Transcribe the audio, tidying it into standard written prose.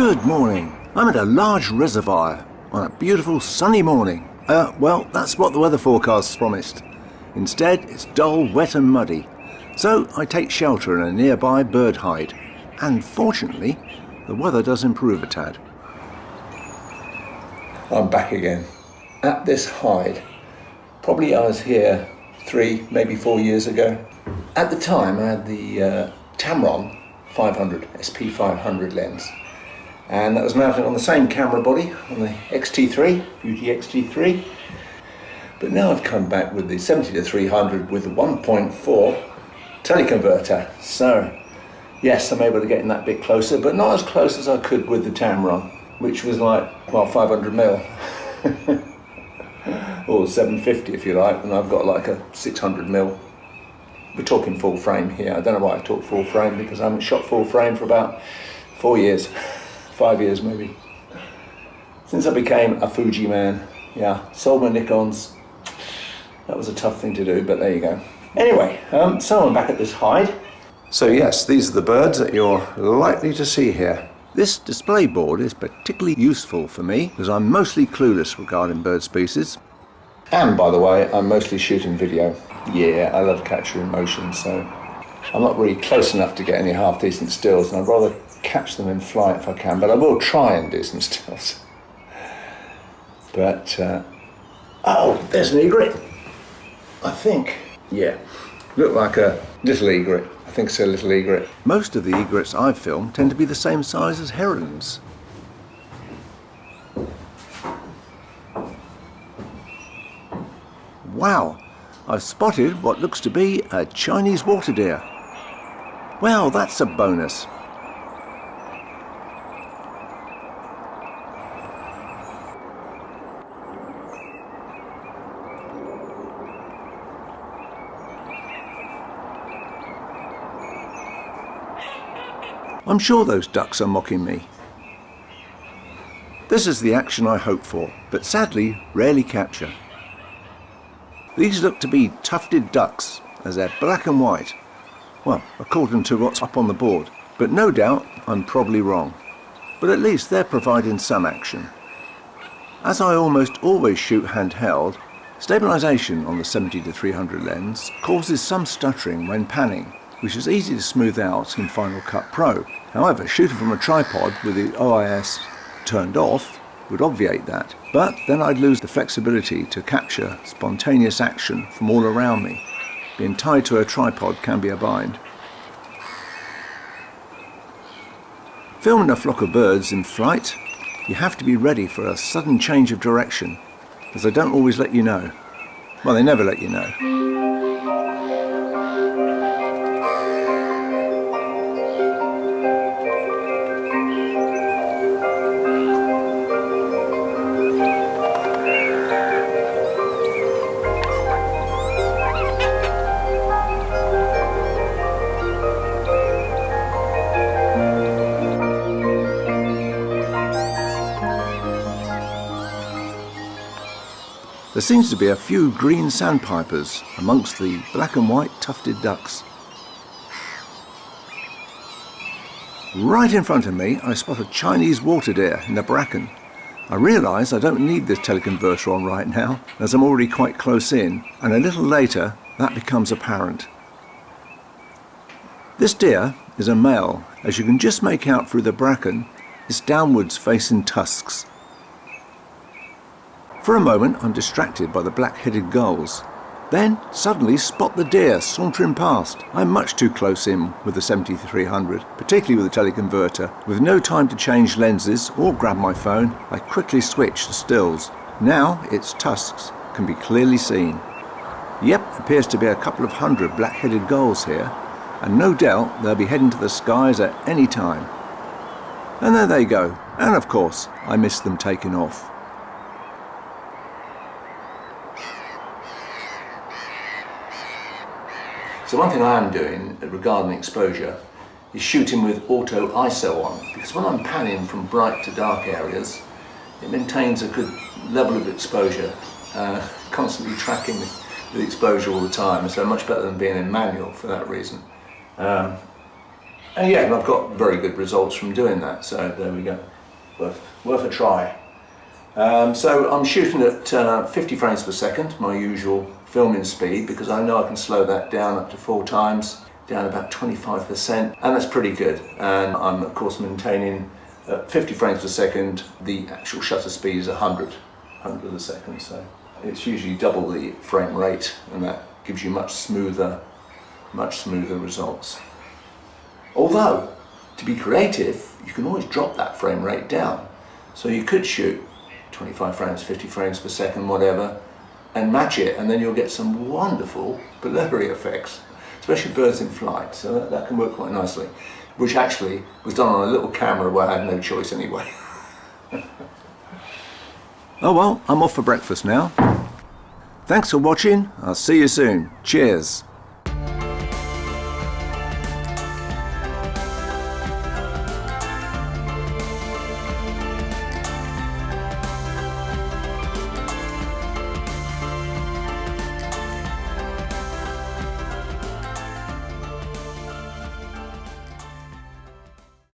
Good morning. I'm at a large reservoir on a beautiful sunny morning. Well, that's what the weather forecast promised. Instead, it's dull, wet and muddy. So I take shelter in a nearby bird hide. And fortunately, the weather does improve a tad. I'm back again at this hide. Probably I was here 3, maybe 4 years ago. At the time, I had the Tamron 500, SP500 lens. And that was mounted on the same camera body, on the XT3, Fuji XT3. But now I've come back with the 70-300 with the 1.4 teleconverter. So, yes, I'm able to get in that bit closer, but not as close as I could with the Tamron, which was like, well, 500mm. Or 750 if you like, and I've got like a 600mm. We're talking full frame here. I don't know why I talk full frame, because I haven't shot full frame for about 4 years. 5 years maybe. Since I became a Fuji man. Yeah, sold my Nikons. That was a tough thing to do, but there you go. Anyway, so I'm back at this hide. So yes, these are the birds that you're likely to see here. This display board is particularly useful for me because I'm mostly clueless regarding bird species. And by the way, I'm mostly shooting video. Yeah, I love capturing motion, so I'm not really close enough to get any half decent stills, and I'd rather catch them in flight if I can, but I will try and do some stills. But, oh, there's an egret. I think, yeah, look like a little egret. I think it's a little egret. Most of the egrets I've filmed tend to be the same size as herons. Wow, I've spotted what looks to be a Chinese water deer. Well, that's a bonus. I'm sure those ducks are mocking me. This is the action I hope for, but sadly rarely capture. These look to be tufted ducks, as they're black and white. Well, according to what's up on the board, but no doubt I'm probably wrong. But at least they're providing some action. As I almost always shoot handheld, stabilisation on the 70-300 lens causes some stuttering when panning, which is easy to smooth out in Final Cut Pro. However, shooting from a tripod with the OIS turned off would obviate that, but then I'd lose the flexibility to capture spontaneous action from all around me. Being tied to a tripod can be a bind. Filming a flock of birds in flight, you have to be ready for a sudden change of direction, as they don't always let you know. Well, they never let you know. There seems to be a few green sandpipers amongst the black and white tufted ducks. Right in front of me, I spot a Chinese water deer in the bracken. I realise I don't need this teleconverter on right now, as I'm already quite close in, and a little later that becomes apparent. This deer is a male. As you can just make out through the bracken, it's downwards facing tusks. For a moment I'm distracted by the black-headed gulls. Then suddenly spot the deer sauntering past. I'm much too close in with the 70-300, particularly with the teleconverter. With no time to change lenses or grab my phone, I quickly switch to stills. Now its tusks can be clearly seen. Yep, appears to be a couple of hundred black-headed gulls here, and no doubt they'll be heading to the skies at any time. And there they go, and of course I missed them taking off. So one thing I am doing regarding exposure is shooting with auto ISO on, because when I'm panning from bright to dark areas, it maintains a good level of exposure, constantly tracking the exposure all the time, so much better than being in manual for that reason. And yeah, and I've got very good results from doing that, so there we go. worth a try. So I'm shooting at 50 frames per second, my usual filming speed, because I know I can slow that down up to 4 times, down about 25%, and that's pretty good. And I'm of course maintaining at 50 frames per second, the actual shutter speed is 100 a second, so it's usually double the frame rate, and that gives you much smoother results. Although, to be creative, you can always drop that frame rate down. So you could shoot 25 frames, 50 frames per second, whatever, and match it, and then you'll get some wonderful blurry effects, especially birds in flight, so that can work quite nicely, which actually was done on a little camera where I had no choice anyway. Oh well, I'm off for breakfast now. Thanks for watching, I'll see you soon. Cheers.